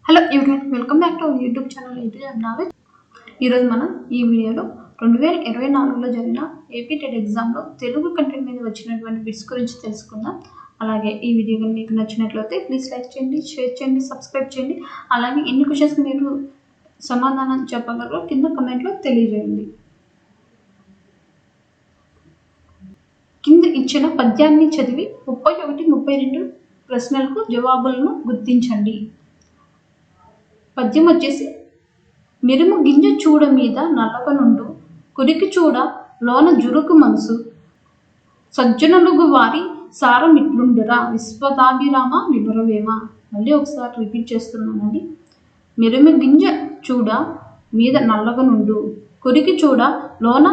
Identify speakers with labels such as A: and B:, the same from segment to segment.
A: Hello everyone, welcome back to our YouTube channel knowledge. ఈరోజు మనం ఈ వీడియోలో 2024లో జరిగిన ఏపీ టెట్ ఎగ్జామ్లో తెలుగు కంటెంట్ మీద వచ్చినటువంటి బిట్స్ గురించి తెలుసుకుందాం. అలాగే ఈ వీడియో కానీ మీకు నచ్చినట్లయితే ప్లీజ్ లైక్ చేయండి, షేర్ చేయండి, సబ్స్క్రైబ్ చేయండి. అలాగే ఎన్ని క్వశ్చన్స్కి మీరు సమాధానం చెప్పగలరో కింద కమెంట్లో తెలియజేయండి. కింద ఇచ్చిన పద్యాన్ని చదివి 31, 32 ప్రశ్నలకు జవాబులను గుర్తించండి. పద్యం వచ్చేసి, మిరుము గింజ చూడ మీద నల్లక నుండు, కురికి చూడ లోన జురుకు మనసు, సజ్జనులుగు వారి సారమిట్లుండురా, విశ్వదాభిరామ వినురవేమ. మళ్ళీ ఒకసారి రిపీట్ చేస్తున్నానండి. మిరుము గింజ చూడ మీద నల్లక నుండు, కురికి చూడ లోన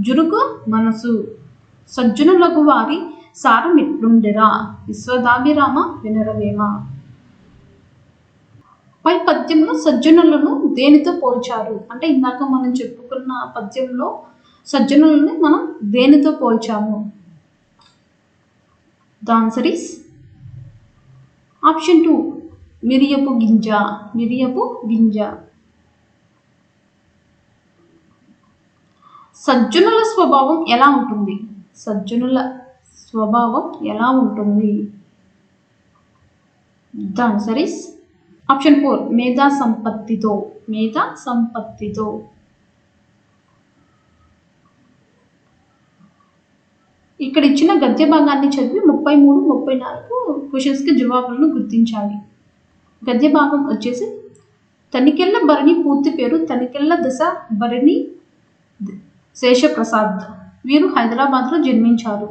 A: జురుకు మనసు, సజ్జనులగు వారి సారమిట్లుండురా, విశ్వదాభిరామ వినురవేమ. పై పద్యంలో సజ్జనులను దేనితో పోల్చారు అంటే, ఇందాక మనం చెప్పుకున్న పద్యంలో సజ్జనులను మనం దేనితో పోల్చాము? ద ఆన్సర్ ఈస్ ఆప్షన్ 2, మిరియపు గింజ. మిరియపు గింజ. సజ్జనుల స్వభావం ఎలా ఉంటుంది? సజ్జనుల స్వభావం ఎలా ఉంటుంది? ద ఆన్సర్ ఈస్ ఆప్షన్ 4, మేధా సంపత్తితో. మేధా సంపత్తితో. ఇక్కడ ఇచ్చిన గద్య భాగాన్ని చదివి 33, 34 క్వశ్చన్స్కి జవాబులను గుర్తించాలి. గద్య భాగం వచ్చేసి, తనికెళ్ళ భరణి పూర్తి పేరు తనికెళ్ళ దశ భరణి శేషప్రసాద్. వీరు హైదరాబాద్లో జన్మించారు.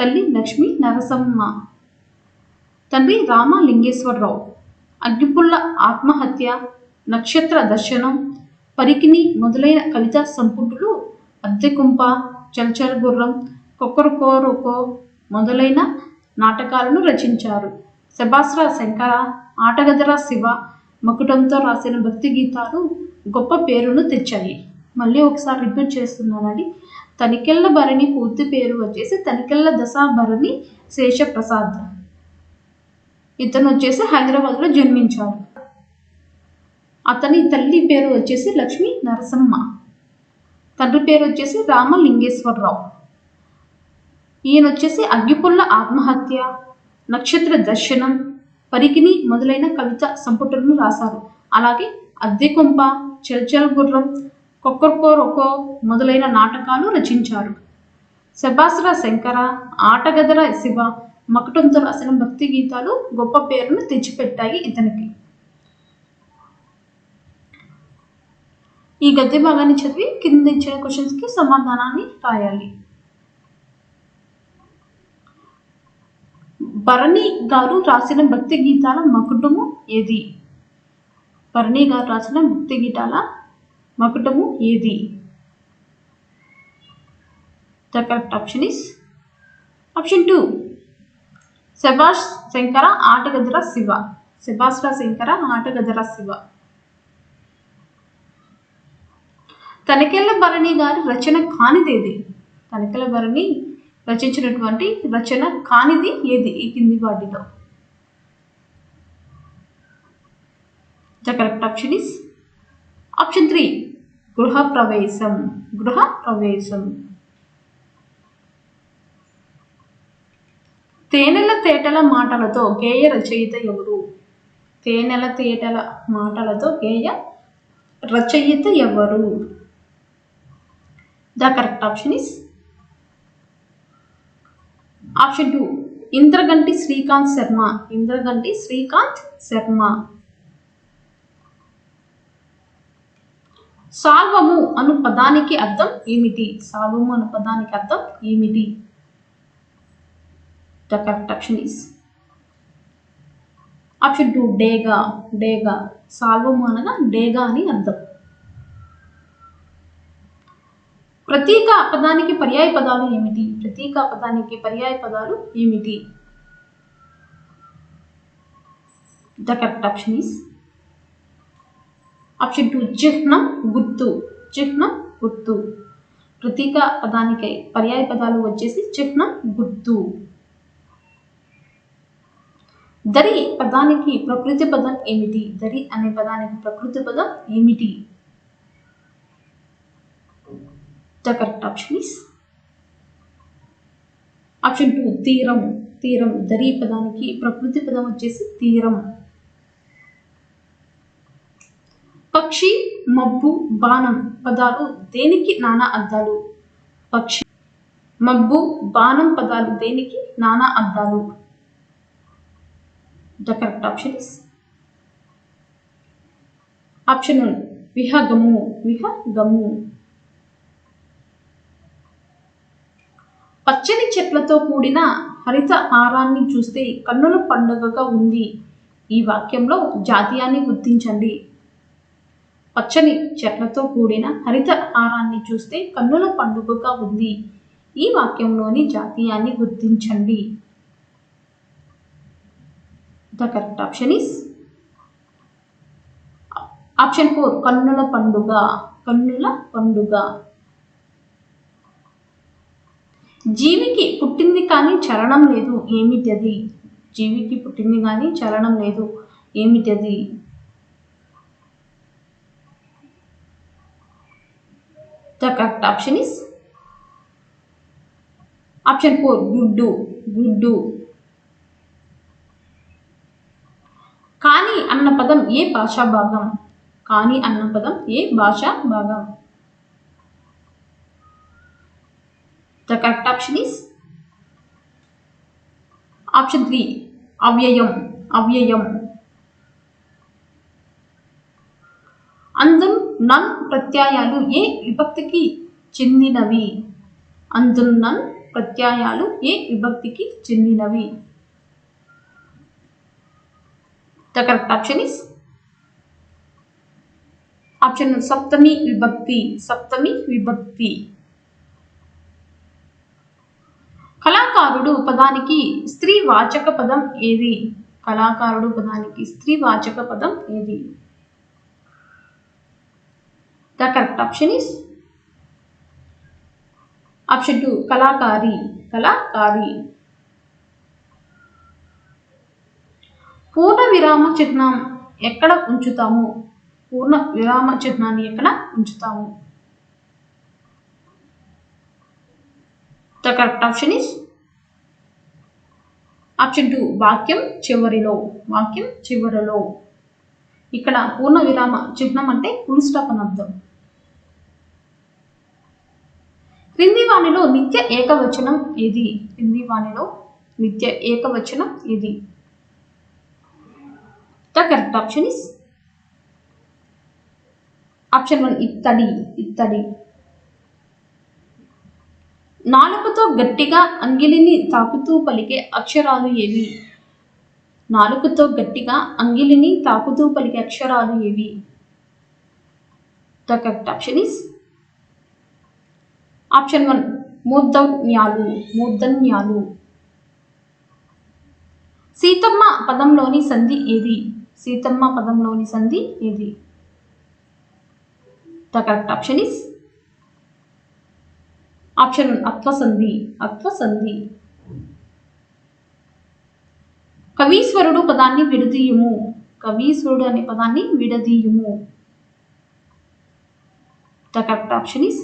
A: తల్లి లక్ష్మీ నరసమ్మ, తండ్రి రామలింగేశ్వరరావు. అగ్గిపుల్ల ఆత్మహత్య, నక్షత్ర దర్శనం, పరికిణి మొదలైన కవితా సంపుటులు, అద్దెకుంప, చల్చల్ గుర్రం, కొక్కరకోరొకో మొదలైన నాటకాలను రచించారు. శభాస్రా శంకర, ఆటగదరా శివ, మకుటంతో రాసిన భక్తి గీతాలు గొప్ప పేరును తెచ్చాయి. మళ్ళీ ఒకసారి రిపీట్ చేస్తున్నానండి. తనికెళ్ళ భరణి పూర్తి పేరు వచ్చేసి తనికెళ్ళ దశా భరణి శేషప్రసాద్. ఇతను వచ్చేసి హైదరాబాద్లో జన్మించాడు. అతని తల్లి పేరు వచ్చేసి లక్ష్మీ నరసమ్మ. తండ్రి పేరు వచ్చేసి రామలింగేశ్వరరావు. ఈయన వచ్చేసి అగ్గిపుల్ల ఆత్మహత్య, నక్షత్ర దర్శనం, పరికిణి మొదలైన కవిత సంపుటులను రాశారు. అలాగే అద్దెకుంప, చల్చల్ గుర్రం, కొక్కరకోరొకో మొదలైన నాటకాలు రచించారు. శభాస్రా శంకర, ఆటగదర శివ, మకుటంతో రాసిన భక్తి గీతాలు గొప్ప పేరును తెచ్చిపెట్టాయి ఇతనికి. ఈ గద్య భాగాన్ని చదివి కింద ఇచ్చిన క్వశ్చన్స్కి సమాధానాన్ని రాయాలి. భరణి గారు రాసిన భక్తి గీతాల మకుటము ఏది? భరణి గారు రాసిన భక్తి గీతాల మకుటము ఏది? The correct option is option 2, శభాష్ శంకర ఆటగదర శివ. శభాస్రా శంకర ఆటగదర శివ. తనికెళ్ళ భరణి గారి రచన కానిదేది? తనికెళ్ళ భరణి రచించినటువంటి రచన కానిది ఏది ఈ కింది వాటిలో? The correct option is option 3, గృహప్రవేశం. గృహప్రవేశం. తేనెల తేటల మాటలతో గేయ రచయిత ఎవరు? తేనెల తేటల మాటలతో గేయ రచయిత ఎవరు? The correct option is option 2, Indraganti Srikanth Sarma. Indraganti Srikanth Sarma. సాల్వము అను పదానికి అర్థం ఏమిటి? సాల్వము అను పదానికి అర్థం ఏమిటి? The correct option is option 2, డేగా. డేగా. సాల్వము అనగా డేగా అని అర్థం. ప్రతీక పదానికి పర్యాయ పదాలు ఏమిటి? ప్రతీక పదానికి పర్యాయ పదాలు ఏమిటి? The correct option is option 2, చిహ్నం, గుర్తు. చిహ్నం, గుర్తు. ప్రతీక పదానికి పర్యాయ పదాలు వచ్చేసి చిహ్నం, గుర్తు. దరి పదానికి ప్రకృతి పదం ఏమిటి? దరి అనే పదానికి ప్రకృతి పదం ఏమిటి? The correct option is option 2 తీరం. తీరం. దరి పదానికి ప్రకృతి పదం వచ్చేసి తీరం. పక్షి, మబ్బు, బాణం పదాలు దేనికి నానా అర్థాలు? పక్షి, మబ్బు, బాణం పదాలు దేనికి నానా అర్థాలు? The correct option is option 1 విహగము. విహగము. పచ్చని చెట్లతో కూడిన హరిత హారాన్ని చూస్తే కన్నుల పండుగగా ఉంది. ఈ వాక్యంలో జాతీయాన్ని గుర్తించండి. పచ్చని చెట్లతో కూడిన హరిత హారాన్ని చూస్తే కన్నుల పండుగగా ఉంది. ఈ వాక్యంలోని జాతీయాన్ని గుర్తించండి. The correct option is option 4 కన్నుల పండుగ. కన్నుల పండుగ. జీవికి పుట్టింది కానీ చలనం లేదు. ఏమిటది? జీవికి పుట్టింది కానీ చలనం లేదు. ఏమిటది? The correct option is option 4 గుడ్డు. గుడ్డు. కాని అన్న పదం ఏ భాషా భాగం? కాని అన్న పదం ఏ భాషా భాగం? The correct option is option 3 అవ్యయం. అవ్యయం. అందం, నన్ ప్రత్యయాలు ఏ విభక్తికి చెందినవి? అందం, నన్ ప్రత్యయాలు ఏ విభక్తికి చెందినవి? The correct option is option సప్తమి విభక్తి. సప్తమి విభక్తి. కళాకారుడు పదానికి స్త్రీ వాచక పదం ఏది? కళాకారుడు పదానికి స్త్రీ వాచక పదం ఏది? The correct option is option 2 కళాకారి. కళాకారి. పూర్ణ విరామ చిహ్నం ఎక్కడ ఉంచుతాము? పూర్ణ విరామ చిహ్నాన్ని ఎక్కడ ఉంచుతాము? The correct option is option 2 వాక్యం చివరిలో. వాక్యం చివరిలో. ఇక్కడ పూర్ణ విరామ చిహ్నం అంటే ఫుల్ స్టాప్ అని అర్థం. క్రింది వాణిలో నిత్య ఏకవచనం ఏది? క్రింది వాణిలో నిత్య ఏకవచనం ఏది? The correct option is option 1 ఇత్తడి. ఇత్తడి. నాలుకతో గట్టిగా అంగిలిని తాకుతూ పలికే అక్షరాలు ఏవి? నాలుకతో గట్టిగా అంగిలిని తాకుతూ పలికే అక్షరాలు ఏవి? The correct option is option 1 మూర్ధన్యాలు. మూర్ధన్యాలు. సీతమ్మ పదంలోని సంధి ఏది? సీతమ్మ పదంలోని సంధి ఏది? The correct option is option 1 అత్వసంధి. అత్వసంధి. కవీశ్వరుడు పదాన్ని విడదీయుము. కవీశ్వరుడు అనే పదాన్ని విడదీయుము. The correct option is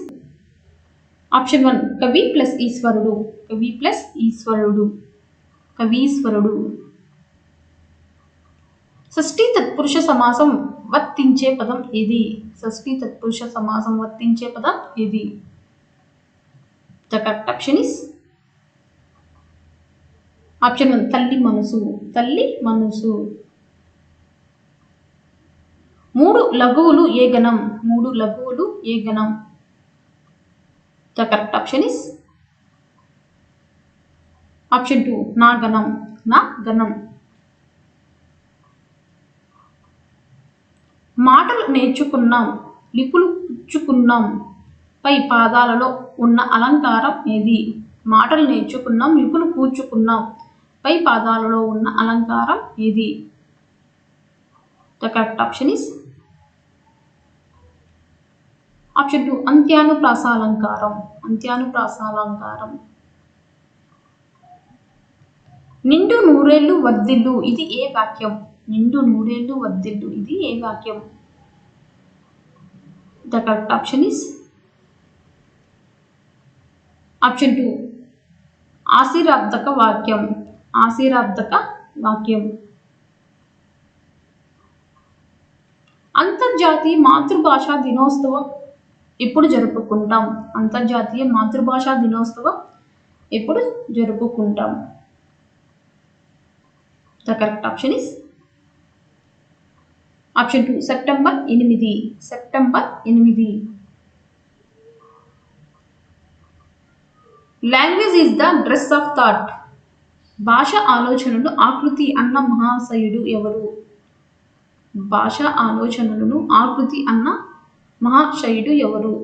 A: option 1 కవి ప్లస్ ఈశ్వరుడు. కవి ప్లస్ ఈశ్వరుడు. కవీశ్వరుడు. షష్ఠీ తత్పురుష సమాసం వర్తించే పదం ఏది? షష్ఠీ తత్పురుష సమాసం వర్తించే పదం ఏది? The correct option is option 1 తల్లి మనసు. తల్లి మనసు. 3 లఘువులు ఏ గణం? 3 లఘువులు ఏ గణం? The correct option is option 2 నా గణం. నా గణం. మాటలు నేర్చుకున్నాం, లిపులు పుచ్చుకున్నాం పై పాదాలలో ఉన్న అలంకారం ఏది? మాటలు నేర్చుకున్నాం, లిపులు కూర్చుకున్నాం పై పాదాలలో ఉన్న అలంకారం ఏది? The correct option is option 2 అంత్యానుప్రాసాలంకారం. అంత్యానుప్రాసాలంకారం. నిండు నూరేళ్లు వర్ధిల్లు ఇది ఏ వాక్యం? నిండు నూరేళ్లు వర్ధిల్లు ఇది ఏ వాక్యం? The correct option is option 2 ఆశీర్వాదక వాక్యం. ఆశీర్వాదక వాక్యం. అంతర్జాతీయ మాతృభాషా దినోత్సవం ఎప్పుడు జరుపుకుంటాం? అంతర్జాతీయ మాతృభాషా దినోత్సవం ఎప్పుడు జరుపుకుంటాం? The correct option is option 2 September 8. September 8. Language is the dress of thought. భాష ఆలోచనలు ఆకృతి అన్న మహాశయుడు ఎవరు? భాష ఆలోచనలను ఆకృతి అన్న మహాశయుడు ఎవరు?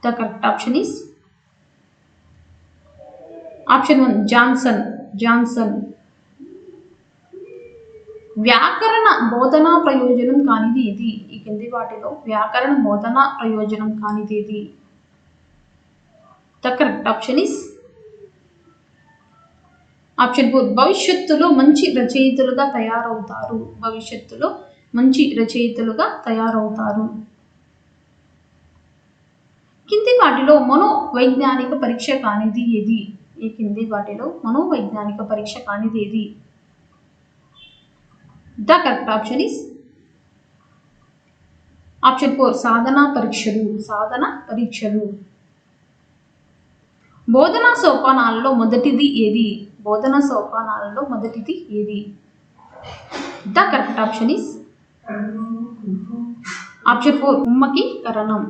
A: The correct option is option 1 Johnson. Johnson. వ్యాకరణ బోధనా ప్రయోజనం కానిది ఏది? ఈ కింది వాటిలో వ్యాకరణ బోధనా ప్రయోజనం కానిది ఏది? The correct option is option 4 భవిష్యత్తులో మంచి రచయితలుగా తయారవుతారు. భవిష్యత్తులో మంచి రచయితలుగా తయారవుతారు. కింది వాటిలో మనోవైజ్ఞానిక పరీక్ష కానిది ఏది? ఈ కింది వాటిలో మనోవైజ్ఞానిక పరీక్ష కానిది ఏది? The correct option is option 4 సాధనా పరీక్షలు. సాధన పరీక్షలు. బోధనా సోపానాలలో మొదటిది ఏది? బోధనా సోపానాలలో మొదటిది ఏది? The correct option is option 4 ఉమ్మకీకరణం.